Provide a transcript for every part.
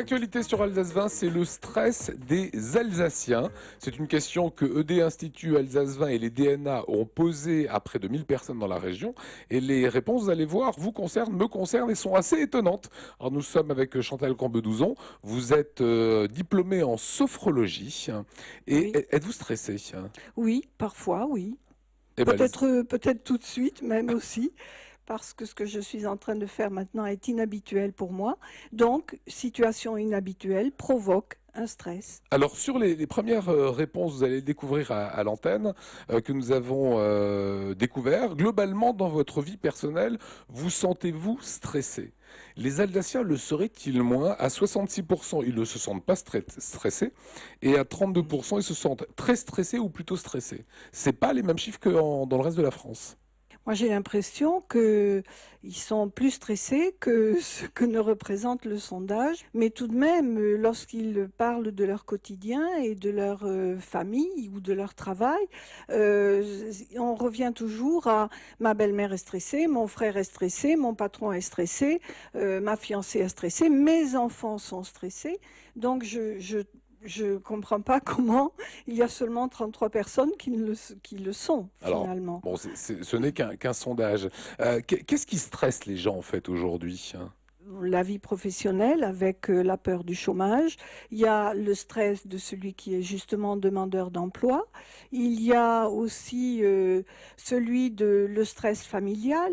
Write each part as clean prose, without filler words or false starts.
actualité sur Alsace 20, c'est le stress des Alsaciens. C'est une question que ED Institut Alsace 20 et les DNA ont posée à près de 1000 personnes dans la région. Et les réponses, vous allez voir, vous concernent, me concernent et sont assez étonnantes. Alors nous sommes avec Chantal Cambedouzon. Vous êtes diplômée en sophrologie. Et Oui, êtes-vous stressée? oui, parfois, oui. Eh ben, Peut-être tout de suite, même aussi, parce que ce que je suis en train de faire maintenant est inhabituel pour moi. Donc, situation inhabituelle provoque un stress. alors sur les premières réponses, vous allez le découvrir à l'antenne, que nous avons découvert. Globalement, dans votre vie personnelle, vous sentez-vous stressé? Les Alsaciens le seraient-ils moins? À 66%, ils ne se sentent pas stressés, et à 32%, ils se sentent très stressés ou plutôt stressés. C'est pas les mêmes chiffres que dans le reste de la France. Moi, j'ai l'impression qu'ils sont plus stressés que ce que ne représente le sondage. Mais tout de même, lorsqu'ils parlent de leur quotidien et de leur famille ou de leur travail, on revient toujours à ma belle-mère est stressée, mon frère est stressé, mon patron est stressé, ma fiancée est stressée, mes enfants sont stressés. Donc, je comprends pas comment il y a seulement 33 personnes qui le sont, Alors, finalement. bon, ce n'est qu'un sondage. Qu'est-ce qui stresse les gens en fait aujourd'hui, hein? La vie professionnelle avec la peur du chômage, il y a le stress de celui qui est justement demandeur d'emploi, il y a aussi celui de le stress familial,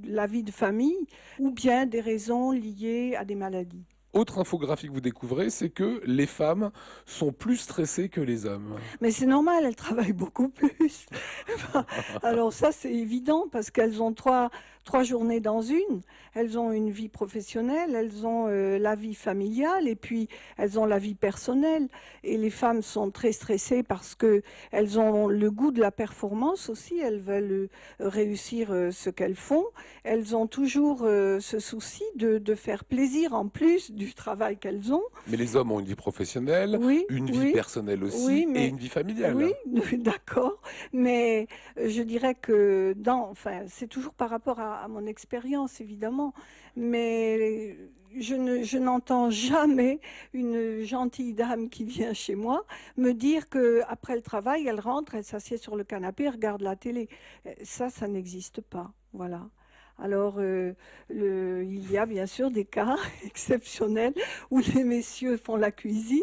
la vie de famille, ou bien des raisons liées à des maladies. Autre infographie que vous découvrez, c'est que les femmes sont plus stressées que les hommes. Mais c'est normal, elles travaillent beaucoup plus. Enfin, alors ça, c'est évident parce qu'elles ont trois journées dans une. Elles ont une vie professionnelle, elles ont la vie familiale et puis elles ont la vie personnelle. Et les femmes sont très stressées parce que elles ont le goût de la performance aussi. Elles veulent réussir ce qu'elles font. Elles ont toujours ce souci de faire plaisir en plus du travail qu'elles ont. Mais les hommes ont une vie professionnelle, Oui, une vie oui, personnelle oui, aussi et mais une vie oui, familiale. d'accord. Mais je dirais que enfin, c'est toujours par rapport à mon expérience, évidemment. Mais je n'entends jamais une gentille dame qui vient chez moi me dire que après le travail, elle rentre, elle s'assied sur le canapé, elle regarde la télé. Ça n'existe pas. Voilà. Alors, il y a bien sûr des cas exceptionnels où les messieurs font la cuisine,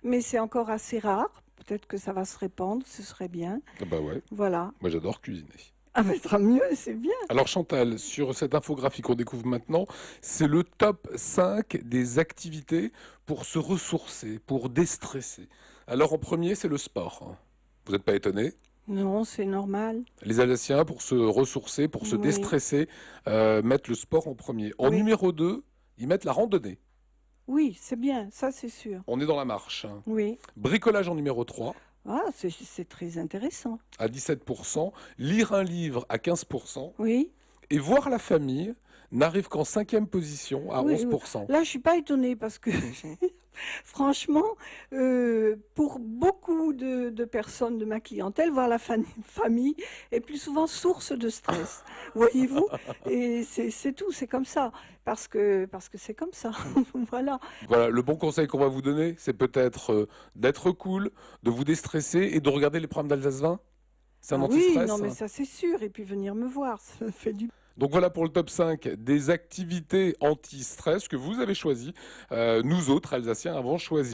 mais c'est encore assez rare. Peut-être que ça va se répandre, ce serait bien. Ah bah ouais, Voilà. moi j'adore cuisiner. Ah, mais tant mieux, c'est bien. Alors Chantal, sur cette infographie qu'on découvre maintenant, c'est le top 5 des activités pour se ressourcer, pour déstresser. Alors en premier, c'est le sport, hein. Vous n'êtes pas étonné? Non, c'est normal. Les Alsaciens, pour se ressourcer, pour se Oui, déstresser, mettent le sport en premier. En oui, numéro 2, ils mettent la randonnée. oui, c'est bien, ça c'est sûr. On est dans la marche, hein. Oui. Bricolage en numéro 3, Ah, c'est très intéressant. à 17%. Lire un livre à 15%. Oui, Et voir la famille n'arrive qu'en cinquième position à oui. 11%. Là, je suis pas étonnée parce que franchement, pour beaucoup de personnes de ma clientèle, voir la famille est plus souvent source de stress, voyez-vous? Et c'est tout, c'est comme ça, parce que c'est comme ça, voilà. Voilà, le bon conseil qu'on va vous donner, c'est peut-être d'être cool, de vous déstresser et de regarder les programmes d'Alsace 20. C'est un Ah oui, non, anti-stress. mais ça c'est sûr, et puis venir me voir, ça fait du Donc voilà pour le top 5 des activités anti-stress que vous avez choisi. Nous autres, Alsaciens, avons choisi.